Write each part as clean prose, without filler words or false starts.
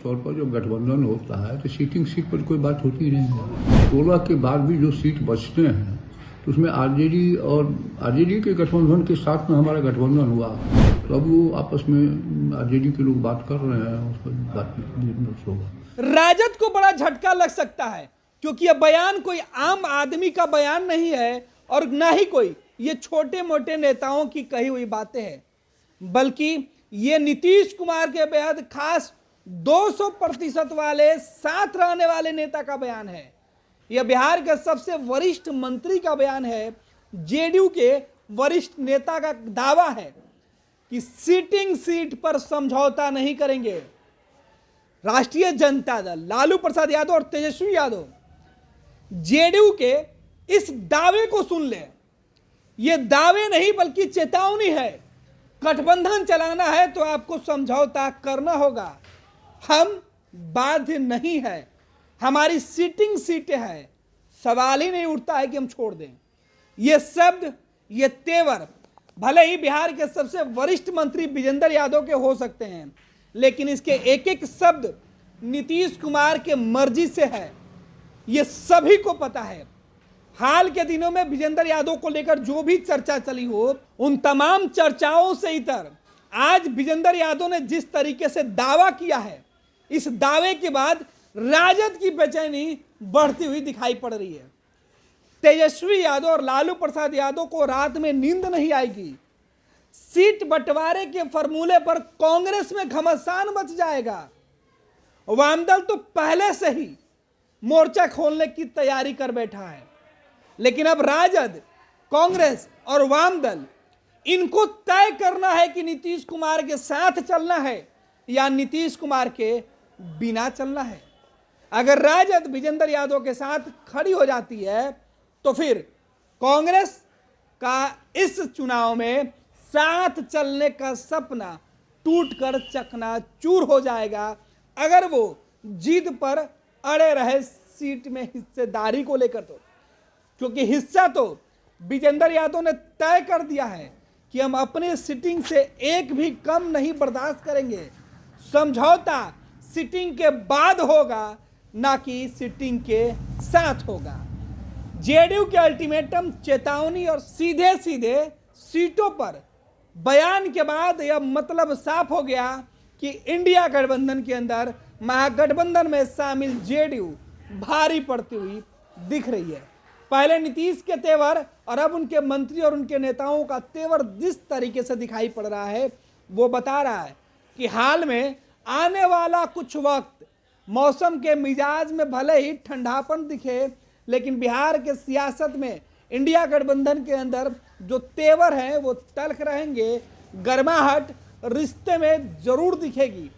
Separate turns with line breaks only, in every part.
तौर पर जब गठबंधन होता है तो सीटिंग सीट पर कोई बात होती ही नहीं है। 16 के बाद भी जो सीट बचते हैं तो उसमें आरजेडी के गठबंधन के साथ में हमारा गठबंधन हुआ, तो अब वो आपस में आरजेडी के लोग बात कर रहे हैं, उस पर बात होगा।
राजद को बड़ा झटका लग सकता है क्योंकि यह बयान कोई आम आदमी का बयान नहीं है और ना ही कोई ये छोटे मोटे नेताओं की कही हुई बातें हैं, बल्कि ये नीतीश कुमार के बेहद खास 200% वाले साथ रहने वाले नेता का बयान है। यह बिहार के सबसे वरिष्ठ मंत्री का बयान है। जेडीयू के वरिष्ठ नेता का दावा है कि सिटिंग सीट पर समझौता नहीं करेंगे। राष्ट्रीय जनता दल, लालू प्रसाद यादव और तेजस्वी यादव जेडीयू के इस दावे को सुन ले। यह दावे नहीं बल्कि चेतावनी है। गठबंधन चलाना है तो आपको समझौता करना होगा। हम बाध्य नहीं है, हमारी सीटिंग सीटें हैं, सवाल ही नहीं उठता है कि हम छोड़ दें। ये शब्द, ये तेवर भले ही बिहार के सबसे वरिष्ठ मंत्री विजेंद्र यादव के हो सकते हैं, लेकिन इसके एक एक शब्द नीतीश कुमार के मर्जी से है, ये सभी को पता है। हाल के दिनों में विजेंद्र यादव को लेकर जो भी चर्चा चली हो, उन तमाम चर्चाओं से इतर आज विजेंद्र यादव ने जिस तरीके से दावा किया है, इस दावे के बाद राजद की बेचैनी बढ़ती हुई दिखाई पड़ रही है। तेजस्वी यादव और लालू प्रसाद यादव को रात में नींद नहीं आएगी। सीट बंटवारे के फॉर्मूले पर कांग्रेस में घमासान मच जाएगा। वामदल तो पहले से ही मोर्चा खोलने की तैयारी कर बैठा है, लेकिन अब राजद, कांग्रेस और वामदल इनको तय करना है कि नीतीश कुमार के साथ चलना है या नीतीश कुमार के बिना चलना है। अगर राजद विजेंद्र यादव के साथ खड़ी हो जाती है तो फिर कांग्रेस का इस चुनाव में साथ चलने का सपना टूटकर चकनाचूर हो जाएगा, अगर वो जिद पर अड़े रहे सीट में हिस्सेदारी को लेकर। तो क्योंकि हिस्सा तो विजेंद्र यादव ने तय कर दिया है कि हम अपने सीटिंग से एक भी कम नहीं बर्दाश्त करेंगे। समझौता सीटिंग के बाद होगा, ना कि सीटिंग के साथ होगा। जेडीयू के अल्टीमेटम, चेतावनी और सीधे सीधे सीटों पर बयान के बाद यह मतलब साफ हो गया कि इंडिया गठबंधन के अंदर महागठबंधन में शामिल जेडीयू भारी पड़ती हुई दिख रही है। पहले नीतीश के तेवर और अब उनके मंत्री और उनके नेताओं का तेवर जिस तरीके से दिखाई पड़ रहा है, वो बता रहा है कि हाल में आने वाला कुछ वक्त मौसम के मिजाज में भले ही ठंडापन दिखे, लेकिन बिहार के सियासत में इंडिया गठबंधन के अंदर जो तेवर हैं वो तल्ख रहेंगे। गर्माहट रिश्ते में जरूर दिखेगी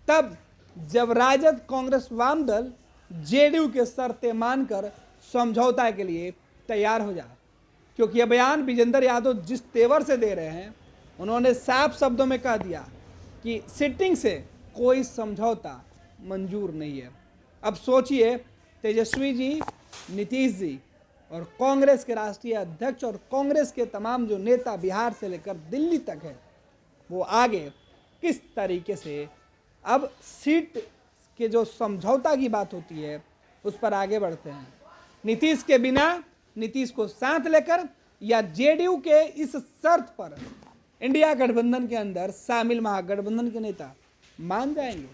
तब जब राजद, कांग्रेस, वामदल जेडीयू के शर्तें मानकर समझौता के लिए तैयार हो जाए। क्योंकि यह बयान विजेंद्र यादव जिस तेवर से दे रहे हैं, उन्होंने साफ शब्दों में कह दिया कि सिटिंग से कोई समझौता मंजूर नहीं है। अब सोचिए, तेजस्वी जी, नीतीश जी और कांग्रेस के राष्ट्रीय अध्यक्ष और कांग्रेस के तमाम जो नेता बिहार से लेकर दिल्ली तक है, वो आगे किस तरीके से अब सीट के जो समझौता की बात होती है उस पर आगे बढ़ते हैं। नीतीश के बिना, नीतीश को साथ लेकर, या जेडीयू के इस शर्त पर इंडिया गठबंधन के अंदर शामिल महागठबंधन के नेता मान जाएंगे।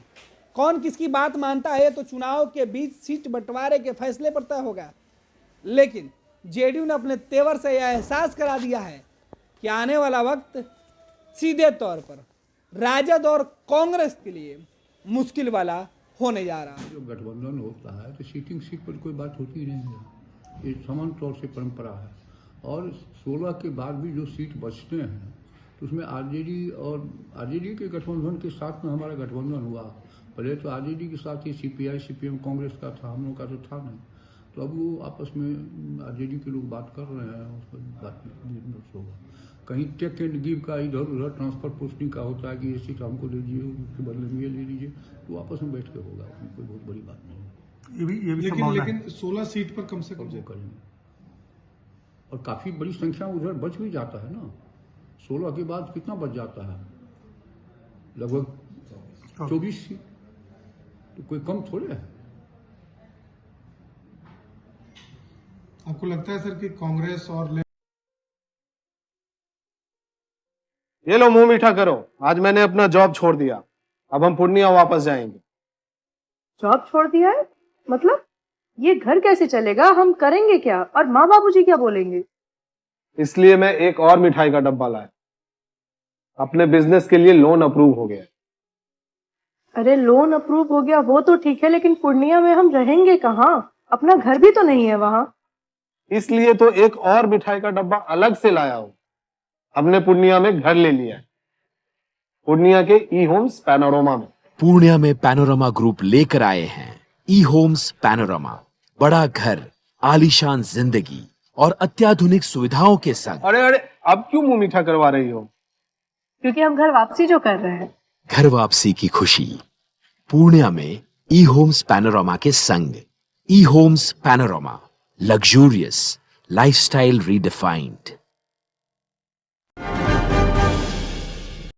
कौन किसकी बात मानता है तो चुनाव के बीच सीट बंटवारे के फैसले पर तय होगा, लेकिन जेडीयू ने अपने तेवर से यह एहसास करा दिया है कि आने वाला वक्त सीधे तौर पर राजद और कांग्रेस के लिए मुश्किल वाला होने जा रहा है।
जब गठबंधन होता है तो सीटिंग सीट पर कोई बात होती ही नहीं है, ये सामान्य तौर से परंपरा है। और 16 के बाद भी जो सीट बचते हैं तो उसमें आरजेडी के गठबंधन के साथ में हमारा गठबंधन हुआ। पहले तो आरजेडी के साथ ही सीपीआई, सीपीएम, कांग्रेस का था, हम लोग का तो था नहीं। तो अब वो आपस में आरजेडी के लोग बात कर रहे हैं, उस पर बात होगा। कहीं टेक एंड गिव का इधर उधर ट्रांसफर पोस्टिंग का होता है कि ये सीट हमको ले लीजिए, उसके बदले में ये ले लीजिए, तो आपस में बैठ के होगा, उसमें कोई बहुत बड़ी बात नहीं है।
लेकिन 16 सीट पर कम से कम
वो करेंगे और काफ़ी बड़ी संख्या उधर बच भी जाता है ना। 16 के बाद कितना बच जाता है, लगभग 24 सीट। कोई कम थोड़े है।
आपको लगता है सर कि कांग्रेस और
ये लो मुंह मीठा करो, आज मैंने अपना जॉब छोड़ दिया, अब हम पूर्णिया वापस जाएंगे।
जॉब छोड़ दिया है? मतलब ये घर कैसे चलेगा? हम करेंगे क्या? और माँ बाबूजी क्या बोलेंगे?
इसलिए मैं एक और मिठाई का डब्बा लाया, अपने बिजनेस के लिए लोन अप्रूव हो गया।
अरे लोन अप्रूव हो गया वो तो ठीक है, लेकिन पूर्णिया में हम रहेंगे कहाँ? अपना घर भी तो नहीं है वहाँ।
इसलिए तो एक और मिठाई का डब्बा अलग से लाया हूं। हमने पूर्णिया में घर ले लिया है, पूर्णिया के ई होम्स पैनोरमा में।
पूर्णिया में पैनोरमा ग्रुप लेकर आए हैं ई होम्स पैनोरमा, बड़ा घर, आलीशान जिंदगी और अत्याधुनिक सुविधाओं के संग।
अरे अरे, अब क्यों मुंह मीठा करवा रही हो?
क्योंकि हम घर वापसी जो कर रहे हैं।
घर वापसी की खुशी पूर्णिया में ई होम्स पैनोरमा के संग। ई homes panorama, luxurious lifestyle redefined.